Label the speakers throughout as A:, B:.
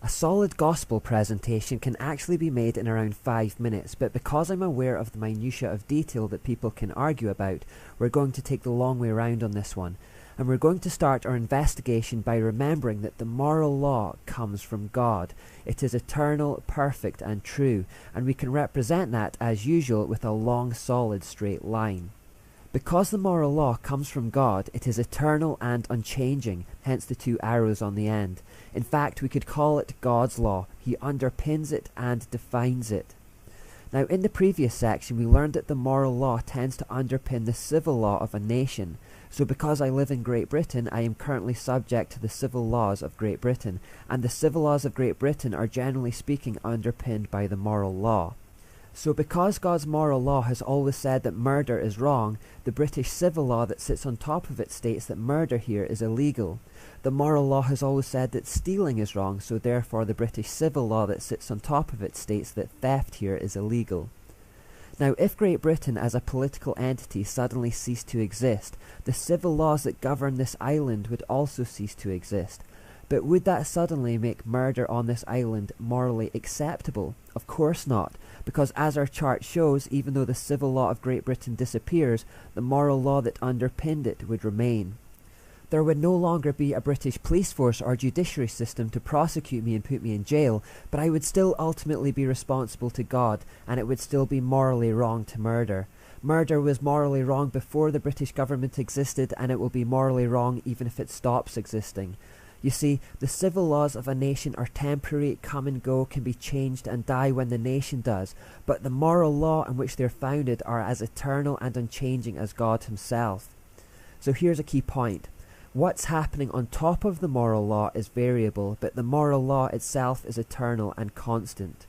A: A solid gospel presentation can actually be made in around 5 minutes, but because I'm aware of the minutiae of detail that people can argue about, we're going to take the long way round on this one. And we're going to start our investigation by remembering that the moral law comes from God. It is eternal, perfect, and true, and we can represent that, as usual, with a long, solid, straight line. Because the moral law comes from God, it is eternal and unchanging, hence the 2 arrows on the end. In fact, we could call it God's law. He underpins it and defines it. Now, in the previous section, we learned that the moral law tends to underpin the civil law of a nation. So because I live in Great Britain, I am currently subject to the civil laws of Great Britain, and the civil laws of Great Britain are generally speaking underpinned by the moral law. So because God's moral law has always said that murder is wrong, the British civil law that sits on top of it states that murder here is illegal. The moral law has always said that stealing is wrong, so therefore the British civil law that sits on top of it states that theft here is illegal. Now, if Great Britain as a political entity suddenly ceased to exist, the civil laws that govern this island would also cease to exist. But would that suddenly make murder on this island morally acceptable? Of course not, because as our chart shows, even though the civil law of Great Britain disappears, the moral law that underpinned it would remain. There would no longer be a British police force or judiciary system to prosecute me and put me in jail, but I would still ultimately be responsible to God, and it would still be morally wrong to murder. Murder was morally wrong before the British government existed, and it will be morally wrong even if it stops existing. You see, the civil laws of a nation are temporary, come and go, can be changed and die when the nation does, but the moral law in which they're founded are as eternal and unchanging as God himself. So here's a key point. What's happening on top of the moral law is variable, but the moral law itself is eternal and constant.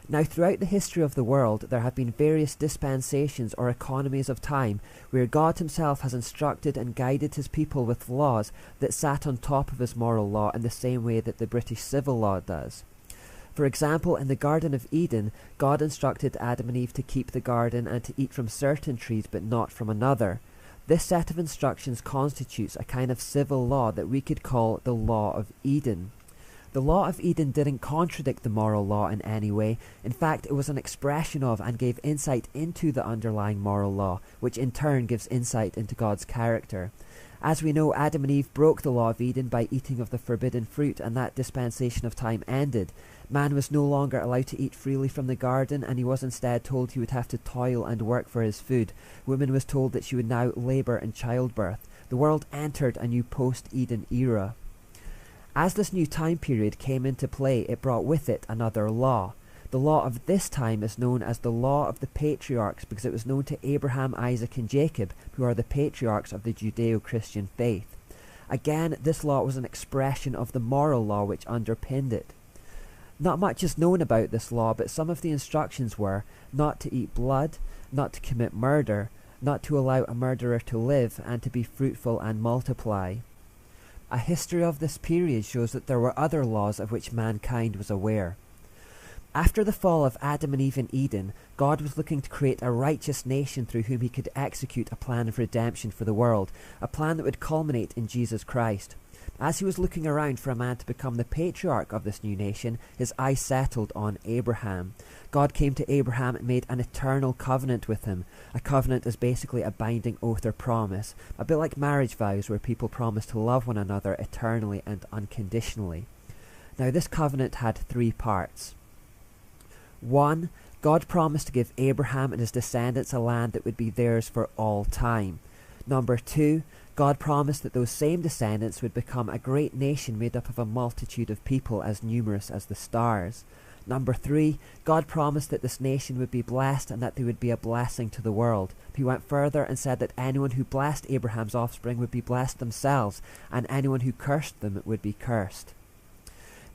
A: Now, throughout the history of the world, there have been various dispensations or economies of time where God himself has instructed and guided his people with laws that sat on top of his moral law in the same way that the British civil law does. For example, in the Garden of Eden, God instructed Adam and Eve to keep the garden and to eat from certain trees but not from another. This set of instructions constitutes a kind of civil law that we could call the Law of Eden. The Law of Eden didn't contradict the moral law in any way. In fact, it was an expression of and gave insight into the underlying moral law, which in turn gives insight into God's character. As we know, Adam and Eve broke the Law of Eden by eating of the forbidden fruit, and that dispensation of time ended. Man was no longer allowed to eat freely from the garden, and he was instead told he would have to toil and work for his food. Woman was told that she would now labour in childbirth. The world entered a new post-Eden era. As this new time period came into play, it brought with it another law. The law of this time is known as the Law of the Patriarchs because it was known to Abraham, Isaac and Jacob, who are the patriarchs of the Judeo-Christian faith. Again, this law was an expression of the moral law which underpinned it. Not much is known about this law, but some of the instructions were not to eat blood, not to commit murder, not to allow a murderer to live, and to be fruitful and multiply. A history of this period shows that there were other laws of which mankind was aware. After the fall of Adam and Eve in Eden, God was looking to create a righteous nation through whom he could execute a plan of redemption for the world, a plan that would culminate in Jesus Christ. As he was looking around for a man to become the patriarch of this new nation, his eye settled on Abraham. God came to Abraham and made an eternal covenant with him. A covenant is basically a binding oath or promise, a bit like marriage vows where people promise to love one another eternally and unconditionally. Now, this covenant had 3 parts. 1. God promised to give Abraham and his descendants a land that would be theirs for all time. Number 2. God promised that those same descendants would become a great nation made up of a multitude of people as numerous as the stars. Number 3, God promised that this nation would be blessed and that they would be a blessing to the world. He went further and said that anyone who blessed Abraham's offspring would be blessed themselves, and anyone who cursed them would be cursed.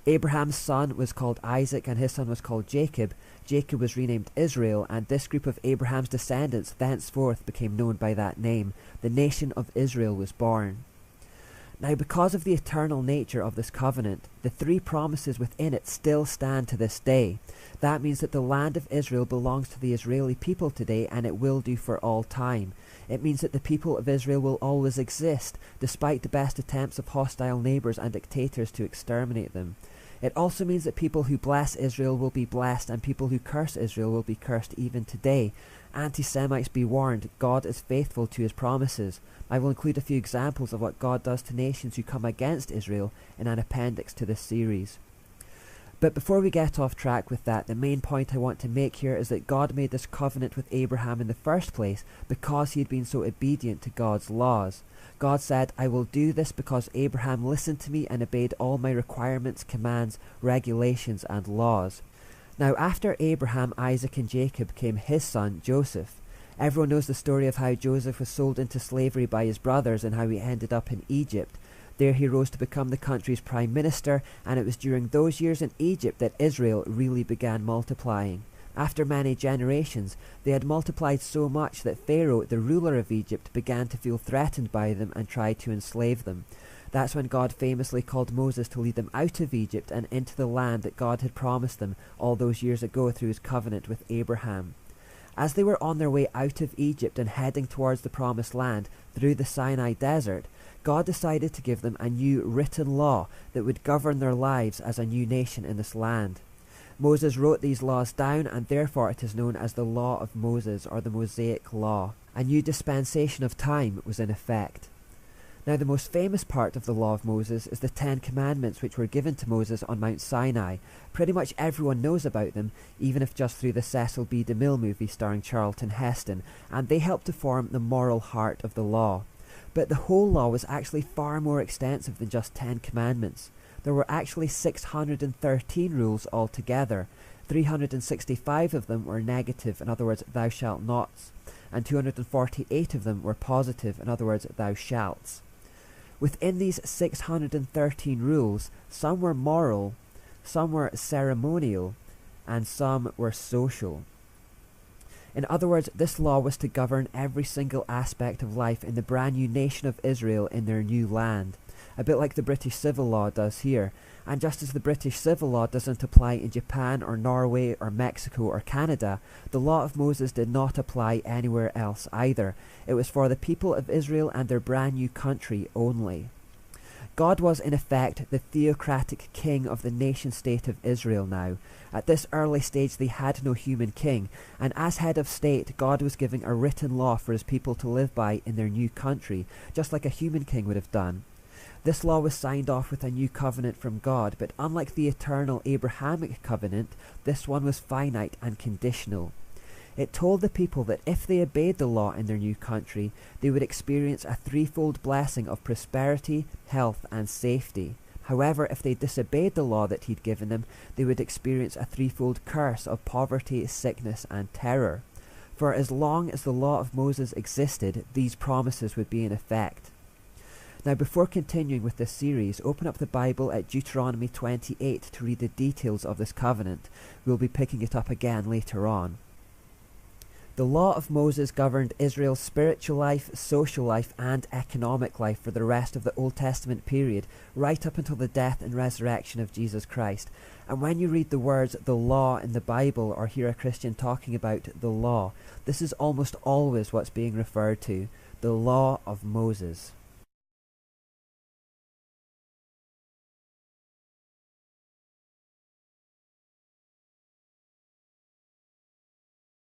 A: Abraham's son was called Isaac and his son was called Jacob. Jacob was renamed Israel, and this group of Abraham's descendants thenceforth became known by that name. The nation of Israel was born. Now, because of the eternal nature of this covenant, the 3 promises within it still stand to this day. That means that the land of Israel belongs to the Israeli people today, and it will do for all time. It means that the people of Israel will always exist, despite the best attempts of hostile neighbours and dictators to exterminate them. It also means that people who bless Israel will be blessed, and people who curse Israel will be cursed even today. Anti-Semites, be warned, God is faithful to his promises. I will include a few examples of what God does to nations who come against Israel in an appendix to this series. But before we get off track with that, the main point I want to make here is that God made this covenant with Abraham in the first place because he had been so obedient to God's laws. God said, I will do this because Abraham listened to me and obeyed all my requirements, commands, regulations, and laws. Now after Abraham, Isaac, and Jacob came his son, Joseph. Everyone knows the story of how Joseph was sold into slavery by his brothers and how he ended up in Egypt. There he rose to become the country's prime minister, and it was during those years in Egypt that Israel really began multiplying. After many generations, they had multiplied so much that Pharaoh, the ruler of Egypt, began to feel threatened by them and tried to enslave them. That's when God famously called Moses to lead them out of Egypt and into the land that God had promised them all those years ago through his covenant with Abraham. As they were on their way out of Egypt and heading towards the promised land through the Sinai desert, God decided to give them a new written law that would govern their lives as a new nation in this land. Moses wrote these laws down, and therefore it is known as the Law of Moses, or the Mosaic Law. A new dispensation of time was in effect. Now the most famous part of the Law of Moses is the 10 Commandments, which were given to Moses on Mount Sinai. Pretty much everyone knows about them, even if just through the Cecil B. DeMille movie starring Charlton Heston, and they help to form the moral heart of the law. But the whole law was actually far more extensive than just 10 commandments. There were actually 613 rules altogether. 365 of them were negative, in other words, thou shalt nots, and 248 of them were positive, in other words, thou shalts. Within these 613 rules, some were moral, some were ceremonial, and some were social. In other words, this law was to govern every single aspect of life in the brand new nation of Israel in their new land. A bit like the British civil law does here. And just as the British civil law doesn't apply in Japan or Norway or Mexico or Canada, the law of Moses did not apply anywhere else either. It was for the people of Israel and their brand new country only. God was in effect the theocratic king of the nation-state of Israel now. At this early stage they had no human king, and as head of state, God was giving a written law for his people to live by in their new country, just like a human king would have done. This law was signed off with a new covenant from God, but unlike the eternal Abrahamic covenant, this one was finite and conditional. It told the people that if they obeyed the law in their new country, they would experience a threefold blessing of prosperity, health, and safety. However, if they disobeyed the law that he'd given them, they would experience a threefold curse of poverty, sickness, and terror. For as long as the law of Moses existed, these promises would be in effect. Now, before continuing with this series, open up the Bible at Deuteronomy 28 to read the details of this covenant. We'll be picking it up again later on. The law of Moses governed Israel's spiritual life, social life, and economic life for the rest of the Old Testament period, right up until the death and resurrection of Jesus Christ. And when you read the words the law in the Bible or hear a Christian talking about the law, this is almost always what's being referred to, the law of Moses.